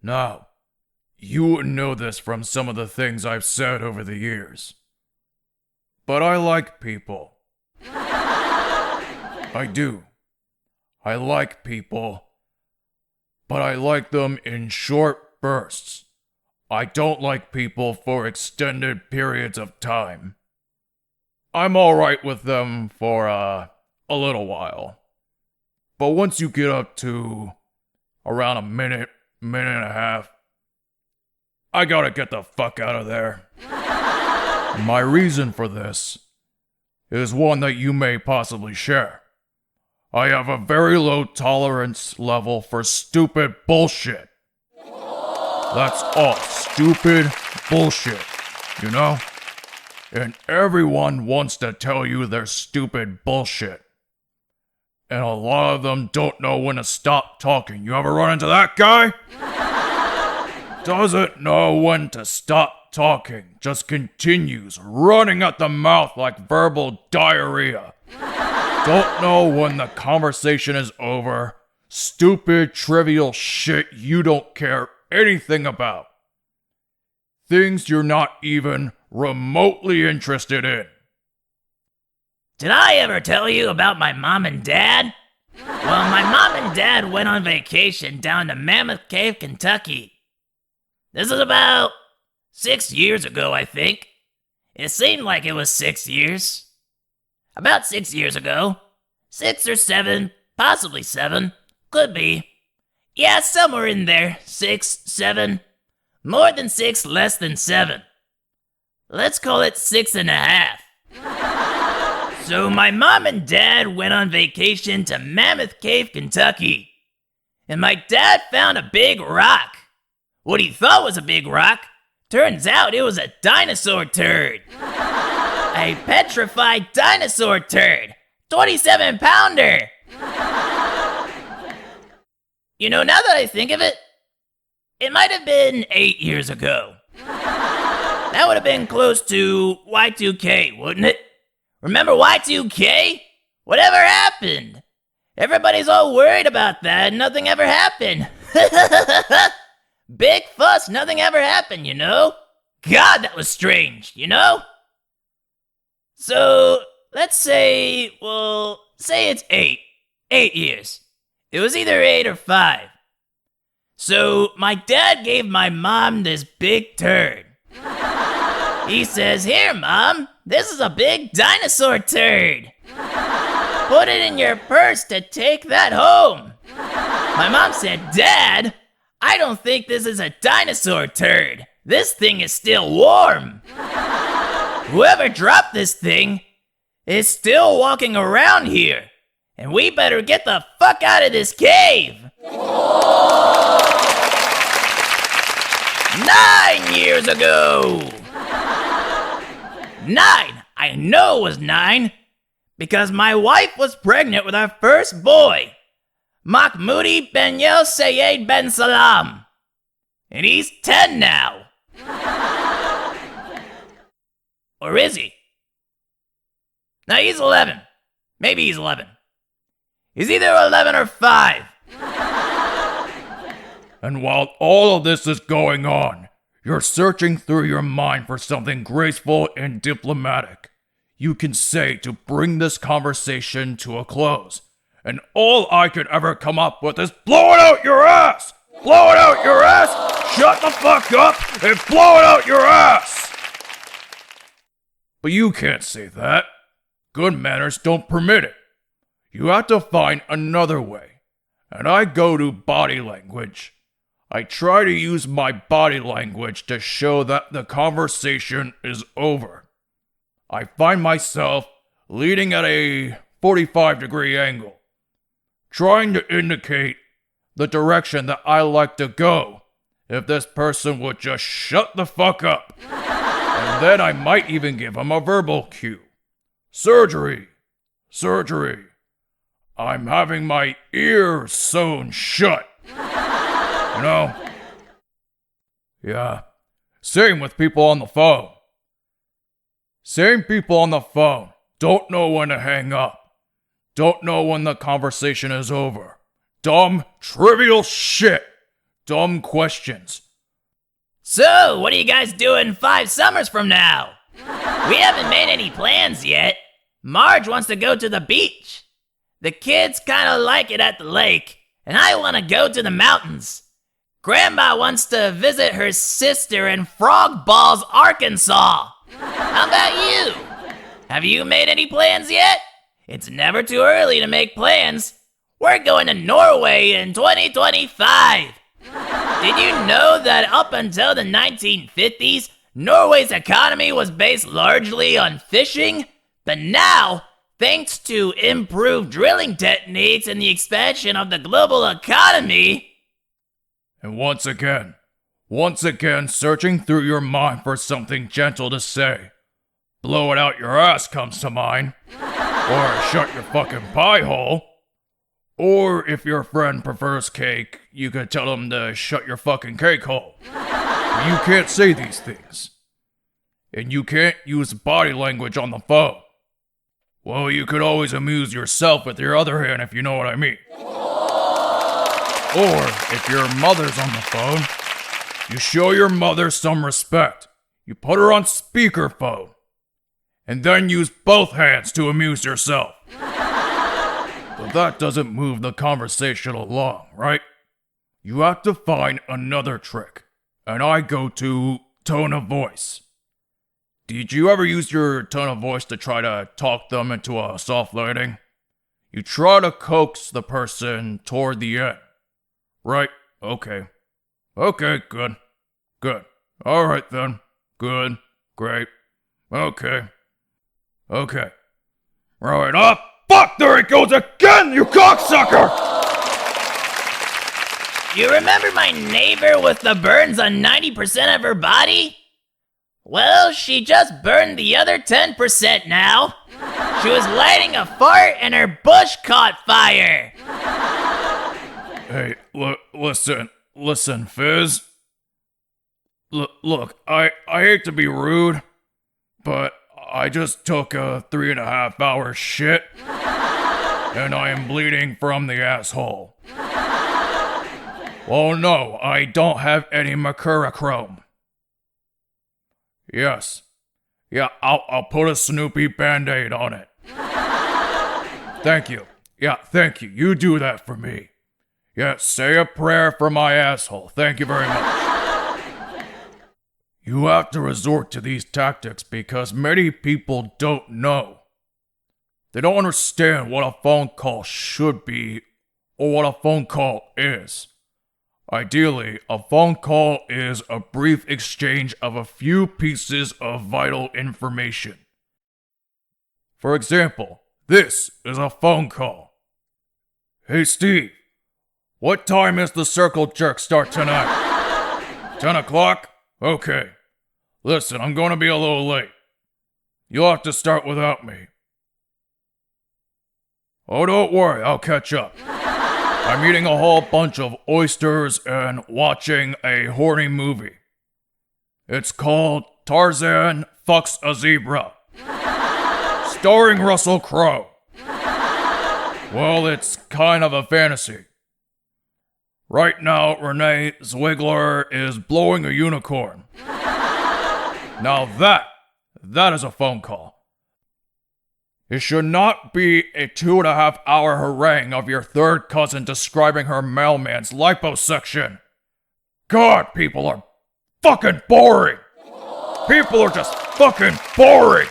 Now, you wouldn't know this from some of the things I've said over the years. But I like people. I do. I like people. But I like them in short bursts. I don't like people for extended periods of time. I'm alright with them for, a little while. But once you get up to around a minute and a half, I gotta get the fuck out of there. My reason for this is one that you may possibly share. I have a very low tolerance level for stupid bullshit. That's all. Stupid bullshit. You know? And everyone wants to tell you their stupid bullshit. And a lot of them don't know when to stop talking. You ever run into that guy? Doesn't know when to stop talking. Just continues running at the mouth like verbal diarrhea. Don't know when the conversation is over. Stupid, trivial shit you don't care anything about. Things you're not even remotely interested in. Did I ever tell you about my mom and dad? Well, my mom and dad went on vacation down to Mammoth Cave, Kentucky. This is about 6 years ago, I think. It seemed like it was 6 years. About 6 years ago. 6 or 7, possibly 7. Could be. Yeah, somewhere in there. 6, 7. More than 6, less than 7. Let's call it 6.5. So my mom and dad went on vacation to Mammoth Cave, Kentucky. And my dad found a big rock. What he thought was a big rock, turns out it was a dinosaur turd. A petrified dinosaur turd. 27-pounder. You know, now that I think of it, it might have been 8 years ago. That would have been close to Y2K, wouldn't it? Remember Y2K? Whatever happened? Everybody's all worried about that and nothing ever happened. Big fuss, nothing ever happened, you know? God, that was strange, you know? So, let's say, say it's 8. 8 years. It was either 8 or 5. So, my dad gave my mom this big turd. He says, "Here, Mom, this is a big dinosaur turd. Put it in your purse to take that home." My mom said, "Dad, I don't think this is a dinosaur turd. This thing is still warm. Whoever dropped this thing is still walking around here, and we better get the fuck out of this cave." 9 years ago. 9. I know it was 9. Because my wife was pregnant with our first boy. Mahmoudi Ben Yel Sayed Ben Salam. And he's 10 now. Or is he? No, he's 11. Maybe he's 11. He's either 11 or 5. And while all of this is going on, you're searching through your mind for something graceful and diplomatic you can say to bring this conversation to a close. And all I could ever come up with is blow it out your ass! Blow it out your ass! Shut the fuck up and blow it out your ass! But you can't say that. Good manners don't permit it. You have to find another way. And I go to body language. I try to use my body language to show that the conversation is over. I find myself leaning at a 45-degree angle, trying to indicate the direction that I like to go if this person would just shut the fuck up. And then I might even give him a verbal cue. Surgery. Surgery. I'm having my ears sewn shut. You know? Yeah. Same with people on the phone. Same people on the phone. Don't know when to hang up. Don't know when the conversation is over. Dumb, trivial shit. dumb questions. So, what are you guys doing 5 summers from now? We haven't made any plans yet. Marge wants to go to the beach. The kids kinda like it at the lake, and I wanna go to the mountains. Grandma wants to visit her sister in Frog Balls, Arkansas. How about you? Have you made any plans yet? It's never too early to make plans. We're going to Norway in 2025. Did you know that up until the 1950s, Norway's economy was based largely on fishing? But now, thanks to improved drilling techniques and the expansion of the global economy... And once again, searching through your mind for something gentle to say. Blow it out your ass comes to mind. Or shut your fucking pie hole. Or if your friend prefers cake, you could tell him to shut your fucking cake hole. You can't say these things. And you can't use body language on the phone. Well, you could always amuse yourself with your other hand if you know what I mean. Or, if your mother's on the phone, you show your mother some respect. You put her on speakerphone. And then use both hands to amuse yourself. But that doesn't move the conversation along, right? You have to find another trick. And I go to tone of voice. Did you ever use your tone of voice to try to talk them into a soft landing? You try to coax the person toward the end. Right, okay. Okay, good. Good. Alright then. Good. Great. Okay. Okay. Right up. Fuck, there he goes again, you cocksucker! You remember my neighbor with the burns on 90% of her body? Well, she just burned the other 10% now. She was lighting a fart and her bush caught fire. Hey, listen, Fizz. Look, I hate to be rude, but I just took a 3.5-hour shit, and I am bleeding from the asshole. Oh no, I don't have any mercurochrome. Yes. Yeah, I'll put a Snoopy Band-Aid on it. Thank you. Yeah, thank you. You do that for me. Yeah, say a prayer for my asshole. Thank you very much. You have to resort to these tactics because many people don't know. They don't understand what a phone call should be or what a phone call is. Ideally, a phone call is a brief exchange of a few pieces of vital information. For example, this is a phone call. Hey Steve, what time is the circle jerk start tonight? 10 o'clock? Okay. Listen, I'm going to be a little late. You'll have to start without me. Oh, don't worry, I'll catch up. I'm eating a whole bunch of oysters and watching a horny movie. It's called Tarzan Fucks a Zebra. Starring Russell Crowe. Well, it's kind of a fantasy. Right now, Renee Zwiggler is blowing a unicorn. Now that is a phone call. It should not be a 2.5-hour harangue of your third cousin describing her mailman's liposuction. God, people are fucking boring. People are just fucking boring.